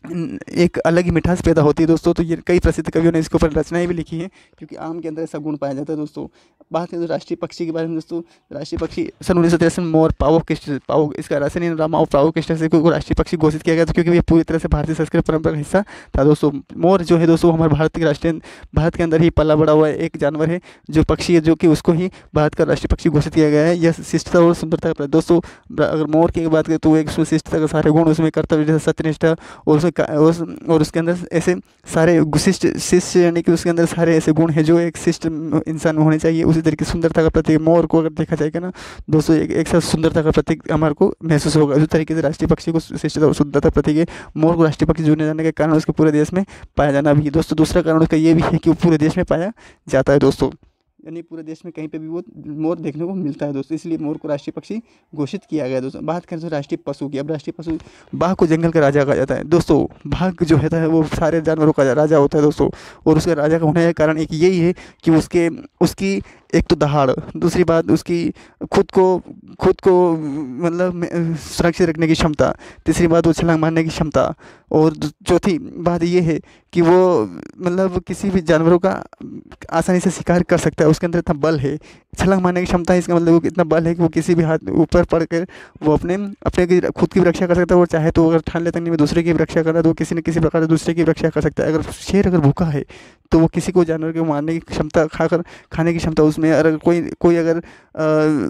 एक अलग ही मिठास पैदा होती है दोस्तों। तो ये कई प्रसिद्ध कवियों ने इसके ऊपर रचनाएं भी लिखी हैं, क्योंकि आम के अंदर ऐसा गुण पाया जाता है दोस्तों। बात करें तो राष्ट्रीय पक्षी के बारे में दोस्तों, राष्ट्रीय पक्षी सन 1983 में मोर पावो इसका रासायनिक नाम और पावो से को राष्ट्रीय पक्षी घोषित किया गया था, क्योंकि ये पूरी तरह से भारतीय संस्कृति परंपरा का हिस्सा था दोस्तों। मोर जो है दोस्तों हमारे भारत के अंदर ही पला बड़ा हुआ एक जानवर है, जो पक्षी है, जो कि उसको ही भारत का राष्ट्रीय पक्षी घोषित किया गया है। यह शिष्टता और सुंदरता का दोस्तों, अगर मोर की बात करें तो एक शिष्टता का सारे गुण उसमें, कर्तव्य, सत्यनिष्ठा, और और उसके अंदर ऐसे सारे शिष्ट यानी कि उसके अंदर सारे ऐसे गुण हैं जो एक शिष्ट इंसान में होने चाहिए। उसी तरीके सुंदरता का प्रतीक मोर को अगर देखा जाएगा ना दोस्तों, एक साथ सुंदरता का प्रतीक हमारे को महसूस होगा। उसी तरीके से राष्ट्रीय पक्षी को शिष्टता और शुद्धता प्रतीक है। मोर को राष्ट्रीय पक्षी चुने जाने के कारण उसके पूरे देश में पाया जाना भी दोस्तों। दूसरा कारण उसका ये भी है कि वो पूरे देश में पाया जाता है दोस्तों, यानी पूरे देश में कहीं पे भी वो मोर देखने को मिलता है दोस्तों, इसलिए मोर को राष्ट्रीय पक्षी घोषित किया गया दोस्तों। बात करें तो राष्ट्रीय पशु की, अब राष्ट्रीय पशु, बाघ को जंगल का राजा कहा जाता है दोस्तों। बाघ जो होता है वो सारे जानवरों का राजा होता है दोस्तों, और उसका राजा का होने का कारण एक यही है कि उसकी एक तो दहाड़, दूसरी बात उसकी खुद को मतलब सुरक्षित रखने की क्षमता, तीसरी बात वो छलांग मारने की क्षमता, और चौथी बात ये है कि वो मतलब किसी भी जानवरों का आसानी से शिकार कर सकता है, उसके अंदर इतना बल है। छलांग मारने की क्षमता है, इसका मतलब वो इतना बल है कि वो किसी भी हाथ ऊपर पड़ कर वो अपने खुद की रक्षा कर सकता है। वो चाहे तो अगर ठान लेता नहीं में दूसरे की रक्षा करना, तो वो किसी न किसी प्रकार से दूसरे की रक्षा कर सकता है। अगर शेर अगर भूखा है तो वो किसी को जानवर को मारने की क्षमता, खाने की क्षमता उसमें, अगर कोई अगर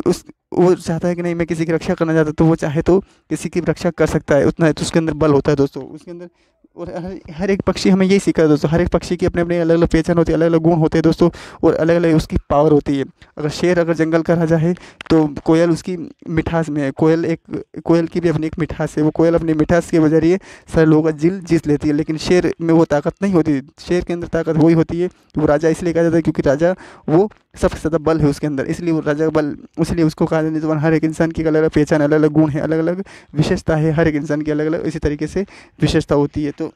उस वो चाहता है कि नहीं मैं किसी की रक्षा करना चाहता, तो वो चाहे तो किसी की रक्षा कर सकता है, उतना है तो उसके अंदर बल होता है दोस्तों उसके अंदर। और हर एक पक्षी हमें यही सीखा है दोस्तों, हर एक पक्षी की अपने अपने अलग अलग पहचान होती है, अलग अलग गुण होते हैं दोस्तों, और अलग अलग उसकी पावर होती है। अगर शेर अगर जंगल का राजा है तो कोयल उसकी मिठास में है, कोयल की भी अपनी एक मिठास है, वो कोयल अपनी मिठास के जरिए सारे लोगों का दिल जीत लेती है। लेकिन शेर में वो ताकत नहीं होती, शेर के अंदर ताकत वही होती है, वो राजा इसलिए कहा जाता है क्योंकि राजा वो सबसे ज़्यादा बल है उसके अंदर, इसलिए वो राजा का बल, इसलिए उसको कहा जाता है। हर एक इंसान की अलग अलग पहचान, अलग अलग गुण है, अलग अलग विशेषता है, हर एक इंसान की अलग अलग इसी तरीके से विशेषता होती है। तो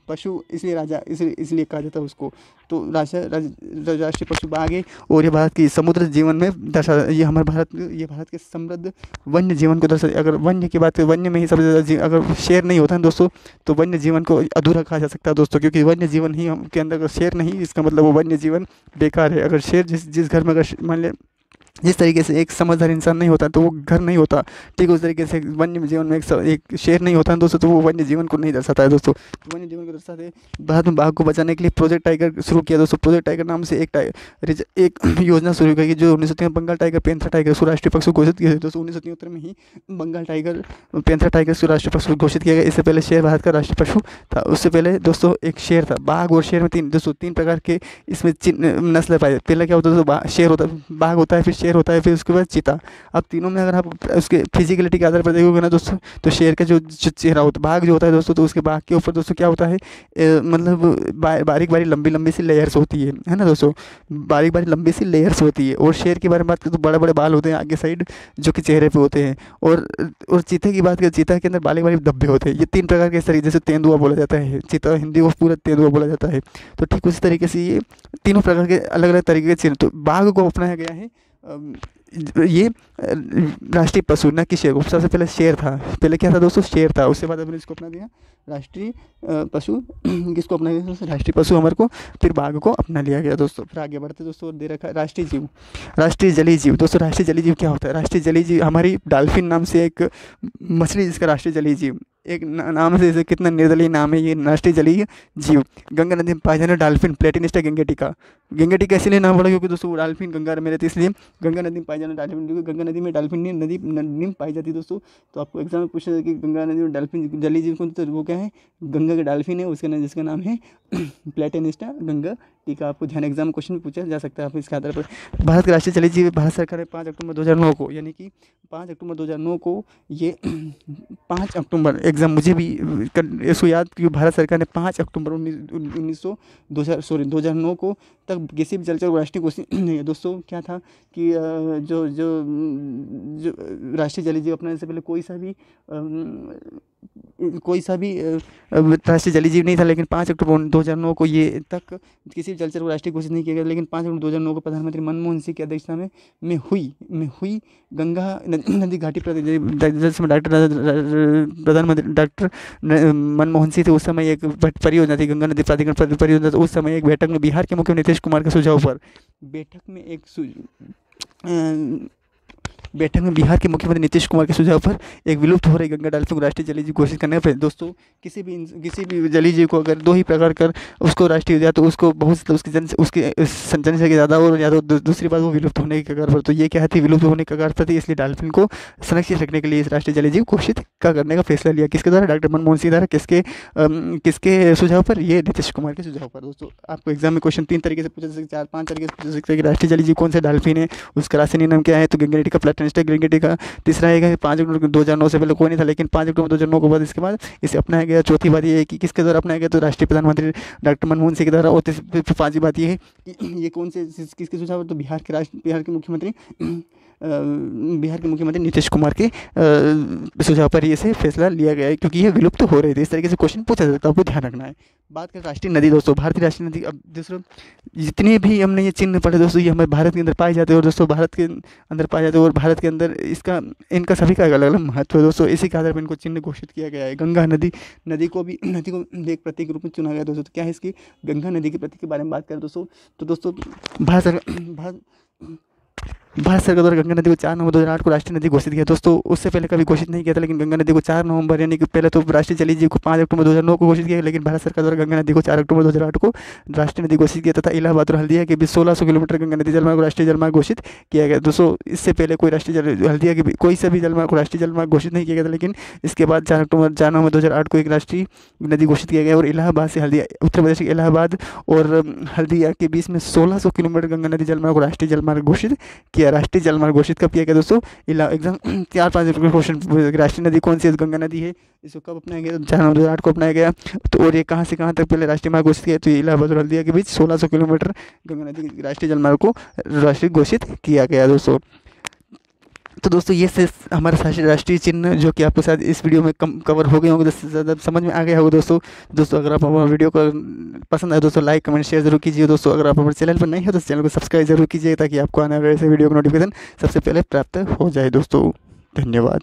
पशु इसलिए राजा इसलिए कहा जाता है उसको। तो राष्ट्रीय पशु बाघ है, और ये भारत की समुद्र जीवन में दर्शा, ये भारत के समृद्ध वन्य जीवन को दर्शा। अगर वन्य की बात करें, वन्य में ही सबसे ज़्यादा अगर शेर नहीं होता है दोस्तों, तो वन्य जीवन को अधूरा कहा जा सकता है दोस्तों, क्योंकि वन्य जीवन ही हम के अंदर अगर शेर नहीं, इसका मतलब वो वन्य जीवन बेकार है। अगर शेर जिस घर में अगर मान ले जिस तरीके से एक समझदार इंसान नहीं होता तो वो घर नहीं होता, ठीक उस तरीके से वन्य जीवन में एक शेर नहीं होता है दोस्तों, तो वो वन्य जीवन को नहीं दर्शाता है दोस्तों। तो वन्य जीवन को दर्शाते बाद में बाघ को बचाने के लिए प्रोजेक्ट टाइगर शुरू किया दोस्तों। प्रोजेक्ट टाइगर नाम से एक योजना शुरू की, जो 1973 में बंगाल टाइगर, पैंथर टाइगर राष्ट्रीय पशु घोषित किया दोस्तों। 1973 में ही बंगाल टाइगर, पैंथर टाइगर राष्ट्रीय पशु घोषित किया गया। इससे पहले शेर भारत का राष्ट्रीय पशु था। उससे पहले दोस्तों एक शेर था। बाघ और शेर में तीन प्रकार के इसमें नस्ल पाई। पहले क्या होता है दोस्तों, शेर होता है, बाघ होता है, फिर शेर होता है, फिर उसके बाद चीता। अब तीनों में अगर आप उसके फिजिकलिटी के आधार पर देखोगे ना दोस्तों, तो शेर का जो चेहरा होता है, बाघ जो होता है दोस्तों, तो उसके बाघ के ऊपर दोस्तों क्या होता है, मतलब बारीक लंबी सी लेयर्स होती है ना दोस्तों, बारीक लंबी सी लेयर्स होती है। और शेर की बारे में बात करें तो बड़े बड़े बाल होते हैं आगे साइड, जो कि चेहरे पे होते हैं। और चीते की बात करें, चीता के अंदर बारीक धब्बे होते हैं। ये तीन प्रकार के इस तरीके, जैसे तेंदुआ बोला जाता है, चीता हिंदी को पूरा तेंदुआ बोला जाता है। तो ठीक उसी तरीके से ये तीनों प्रकार के अलग अलग तरीके के चिन्ह, तो बाघ को अपनाया गया है ये राष्ट्रीय पशु, न कि शेर को। सबसे पहले शेर था, पहले क्या था दोस्तों, शेर था, उसके बाद हमने इसको अपना दिया राष्ट्रीय पशु। किसको अपना दिया दोस्तों, राष्ट्रीय पशु हमारे को, फिर बाघ को अपना लिया गया दोस्तों। फिर आगे बढ़ते दोस्तों, और दे रखा है राष्ट्रीय जीव, राष्ट्रीय जलीय जीव दोस्तों। राष्ट्रीय जलीय जीव क्या होता है, राष्ट्रीय जलीय जीव हमारी डॉल्फिन नाम से एक मछली, जिसका राष्ट्रीय जलीय जीव, एक नाम से जैसे कितना निर्दलीय नाम है ये, राष्ट्रीय जलीय जीव। गंगा नदी में पाए जाने डॉल्फिन, प्लेटिनिस्टा गंगेटिका। गंगेटिका इसलिए नाम पड़ा क्योंकि दोस्तों डॉल्फिन गंगा में रहती है, इसलिए गंगा नदी में पाए जाने डॉल्फिन, क्योंकि गंगा नदी में डॉल्फिन नदी में पाई जाती है दोस्तों। तो आपको एग्जाम में पूछा जाए कि गंगा नदी में डॉल्फिन जलीय जीव कौन, तो वो क्या है, गंगा के डॉल्फिन है, उसका नाम, जिसका नाम है प्लेटिनिस्टा गंगा टीका। आपको ध्यान एग्जाम में क्वेश्चन पूछा जा सकता है आप इसके आधार पर। भारत के राष्ट्रीय जलीय जीव, भारत सरकार ने 5 अक्टूबर 2009 को, यानी कि 5 अक्टूबर 2009 को, ये 5 अक्टूबर एग्जाम मुझे भी इसको याद, क्योंकि भारत सरकार ने 5 अक्टूबर 2009 को तक किसी भी जलचर राष्ट्रीय घोषित दोस्तों क्या था कि जो राष्ट्रीय जलीय जीव अपनाने से पहले कोई सा भी कोई सा भी राष्ट्रीय जलीय जीव नहीं था, लेकिन 5 अक्टूबर 2009 को ये तक किसी भी जलचर को राष्ट्रीय घोषित नहीं किया गया। लेकिन 5 अक्टूबर 2009 को प्रधानमंत्री मनमोहन सिंह की अध्यक्षता में हुई गंगा नदी घाटी जल समय प्रधानमंत्री डॉक्टर मनमोहन सिंह थे, उस समय एक परियोजना थी, गंगा नदी प्राधिकरण परियोजना। तो उस समय एक बैठक में बिहार के मुख्यमंत्री नीतीश कुमार के सुझाव पर बैठक में बिहार के मुख्यमंत्री नीतीश कुमार के सुझाव पर एक विलुप्त हो रही गंगा डॉल्फिन को राष्ट्रीय जलीय जीव घोषित करने पर दोस्तों किसी भी जलीय जीव को अगर 2 ही प्रकार कर उसको राष्ट्रीय हो जाए तो उसको बहुत उसकी जनसंख्या ज़्यादा और या तो दूसरी बात वो विलुप्त होने के कगार पर। तो ये क्या थी, विलुप्त होने के कगार पर थी, इसलिए डॉल्फिन को संरक्षित रखने के लिए इस राष्ट्रीय जलीय जीव घोषित करने का फैसला लिया। किसके द्वारा? डॉक्टर मनमोहन सिंह द्वारा। किसके सुझाव पर? ये नीतीश कुमार के सुझाव पर। दोस्तों आपको एग्जाम में क्वेश्चन 3 तरीके से पूछा जा सकता है, 4-5 तरीके से पूछा जा सकता है कि राष्ट्रीय जलीय जीव कौन सा डॉल्फिन है, उसका रासायनिक नाम क्या है। तो गंगेटिका प्लेटेनिस्टा गंगेटिका। तीसरा है 5 अक्टूबर 2009 से पहले कोई नहीं था, लेकिन 5 अक्टूबर 2009 के बाद इसके बाद इसे अपनाया गया। चौथी बात ये है कि किसके द्वारा अपनाया गया, तो राष्ट्रीय प्रधानमंत्री डॉक्टर मनमोहन सिंह के द्वारा। और पांचवी बात ये है कि ये कौन से किसके सुझाव, तो बिहार के मुख्यमंत्री नीतीश कुमार के सुझाव पर ये से फैसला लिया गया है, क्योंकि ये विलुप्त हो रहे थे। इस तरीके से क्वेश्चन पूछा जा सकता है, आपको ध्यान रखना है। बात करें राष्ट्रीय नदी दोस्तों, भारतीय राष्ट्रीय नदी। अब दूसरों जितने भी हमने ये चिन्ह पढ़े दोस्तों, ये हमारे भारत के अंदर पाए जाते हैं, और दोस्तों भारत के अंदर पाए जाते हैं, और भारत के अंदर इनका सभी का अलग अलग महत्व है दोस्तों। इसी के आधार पर इनको चिन्ह घोषित किया गया है। गंगा नदी को एक प्रतीक के रूप में चुना गया दोस्तों। तो क्या है इसकी? गंगा नदी के प्रतीक के बारे में बात करें दोस्तों, तो दोस्तों भारत सरकार द्वारा गंगा नदी को 4 नवंबर 2008 को राष्ट्रीय नदी घोषित किया दोस्तों। उससे पहले कभी घोषित नहीं किया था, लेकिन गंगा नदी को 4 नवंबर यानी कि पहले तो राष्ट्रीय जलीय जीव को 5 अक्टूबर 2009 को घोषित किया, लेकिन भारत सरकार द्वारा गंगा नदी को 4 अक्टूबर 2008 को राष्ट्रीय नदी घोषित किया तथा इलाहाबाद और हल्दिया के बीच 1600 किलोमीटर गंगा नदी जलमार्ग को राष्ट्रीय जलमार्ग घोषित किया गया दोस्तों। इससे पहले कोई हल्दिया के कोई सा भी जलमार्ग को राष्ट्रीय जलमार्ग घोषित नहीं किया गया था, लेकिन इसके बाद 4 नवंबर 2008 को एक राष्ट्रीय नदी घोषित किया गया। और इलाहाबाद से हल्दिया, उत्तर प्रदेश के इलाहाबाद और हल्दिया के बीच में 1600 किलोमीटर गंगा नदी जलमार्ग को राष्ट्रीय जलमार्ग घोषित किया। राष्ट्रीय जलमार्ग घोषित कब किया गया दोस्तों? एग्जाम 4-5 क्वेश्चन, राष्ट्रीय नदी कौन सी है? गंगा नदी है। इसको कब अपनाया गया? 4 नवंबर 2008 को अपनाया गया। तो और ये कहाँ से कहाँ तक पहले राष्ट्रीय मार्ग घोषित किया? तो इलाहाबाद और हल्दिया के बीच 1600 किलोमीटर गंगा नदी राष्ट्रीय जलमार्ग को राष्ट्रीय घोषित किया गया दोस्तों। तो दोस्तों ये से हमारा राष्ट्रीय चिन्ह जो कि आपको शायद इस वीडियो में कवर हो गए होंगे, ज़्यादा समझ में आ गया होगा दोस्तों अगर आप हमारे वीडियो को पसंद आए दोस्तों, लाइक कमेंट शेयर जरूर कीजिए दोस्तों। अगर आप हमारे चैनल पर नहीं हो तो चैनल को सब्सक्राइब जरूर कीजिए, ताकि आपको आने वाले ऐसे वीडियो का नोटिफिकेशन सबसे पहले प्राप्त हो जाए दोस्तों। धन्यवाद।